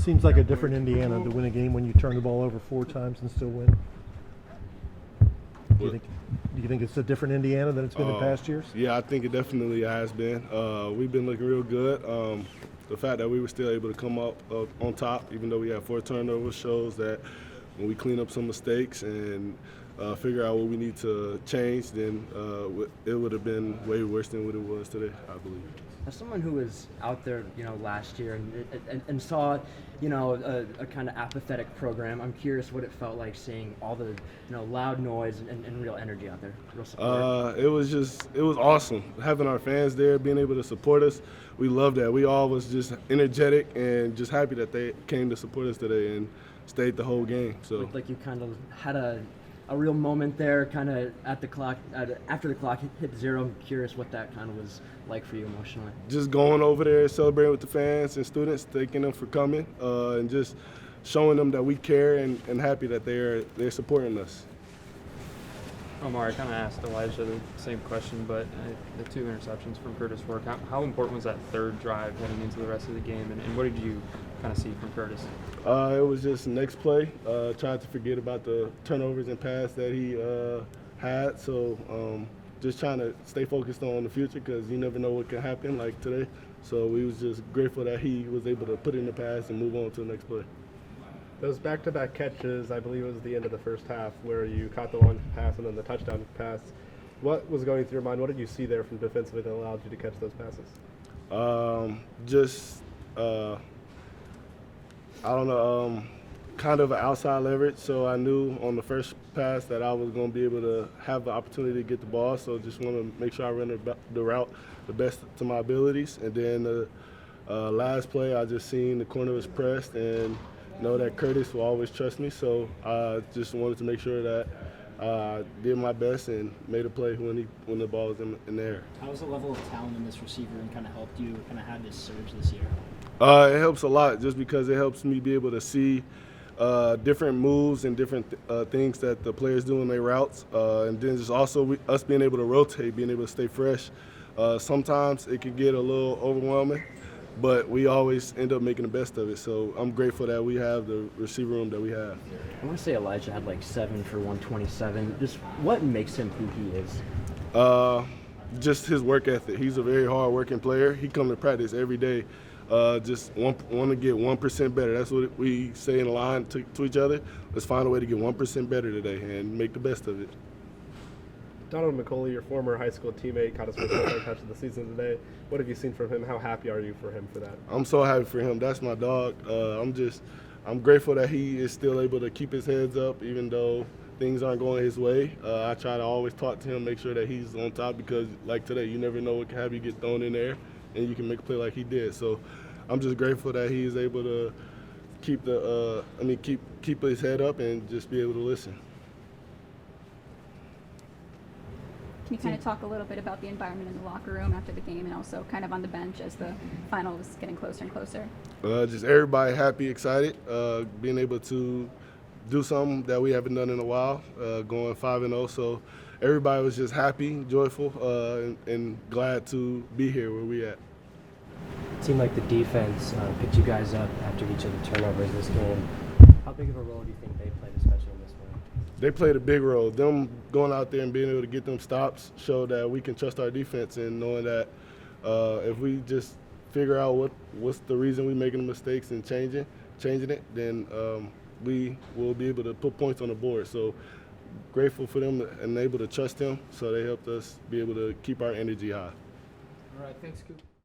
Seems like a different Indiana to win a game when you turn the ball over 4 times and still win. Do you think it's a different Indiana than it's been in past years? Yeah, I think it definitely has been. We've been looking real good. The fact that we were still able to come up on top, even though we had 4 turnovers, shows that when we clean up some mistakes and figure out what we need to change, then it would have been way worse than what it was today, I believe. As someone who was out there, last year and saw, a kind of apathetic program, I'm curious what it felt like seeing all the, loud noise and real energy out there, real support. It was awesome having our fans there, being able to support us. We loved that. We all was just energetic and just happy that they came to support us today and stayed the whole game. So looked like you kind of had a real moment there, kind of at the clock, after the clock hit 0. I'm curious what that kind of was like for you emotionally. Just going over there, celebrating with the fans and students, thanking them for coming, and just showing them that we care and happy that they're supporting us. Omar, I kind of asked Elijah the same question, but the 2 interceptions from Curtis Work, how important was that 3rd drive heading into the rest of the game, and what did you kind of see from Curtis? It was just next play. Tried to forget about the turnovers and pass that he had. So just trying to stay focused on the future because you never know what can happen like today. So we was just grateful that he was able to put in the pass and move on to the next play. Those back-to-back catches, I believe it was the end of the first half, where you caught the long pass and then the touchdown pass. What was going through your mind? What did you see there from defensively that allowed you to catch those passes? I don't know, kind of an outside leverage. So I knew on the first pass that I was going to be able to have the opportunity to get the ball. So just want to make sure I run the route the best to my abilities. And then the last play, I just seen the corner was pressed and know that Curtis will always trust me. So I just wanted to make sure that I did my best and made a play when the ball was in the air. How has the level of talent in this receiver and kind of helped you kind of have this surge this year? It helps a lot just because it helps me be able to see different moves and different things that the players do in their routes. And then just also us being able to rotate, being able to stay fresh. Sometimes it can get a little overwhelming, but we always end up making the best of it. So I'm grateful that we have the receiver room that we have. I want to say Elijah had like 7 for 127. Just what makes him who he is? Just his work ethic. He's a very hard-working player. He comes to practice every day. Just want to get 1% better. That's what we say in the line to each other. Let's find a way to get 1% better today and make the best of it. Donald McCauley, your former high school teammate, caught his first touch of the season today. What have you seen from him? How happy are you for him for that? I'm so happy for him. That's my dog. I'm grateful that he is still able to keep his heads up even though things aren't going his way. I try to always talk to him, make sure that he's on top because like today, you never know what can have you get thrown in there and you can make a play like he did. So I'm just grateful that he is able to keep keep his head up and just be able to listen. Can you kind of talk a little bit about the environment in the locker room after the game and also kind of on the bench as the final was getting closer and closer? Just everybody happy, excited, being able to do something that we haven't done in a while, going 5-0. So everybody was just happy, joyful, and glad to be here where we at. It seemed like the defense picked you guys up after each of the turnovers this game. How big of a role do you think they played, especially in this one? They played a big role. Them going out there and being able to get them stops showed that we can trust our defense and knowing that if we just figure out what's the reason we're making the mistakes and changing it, then we will be able to put points on the board. So grateful for them and able to trust them, so they helped us be able to keep our energy high. All right, thanks, Coop.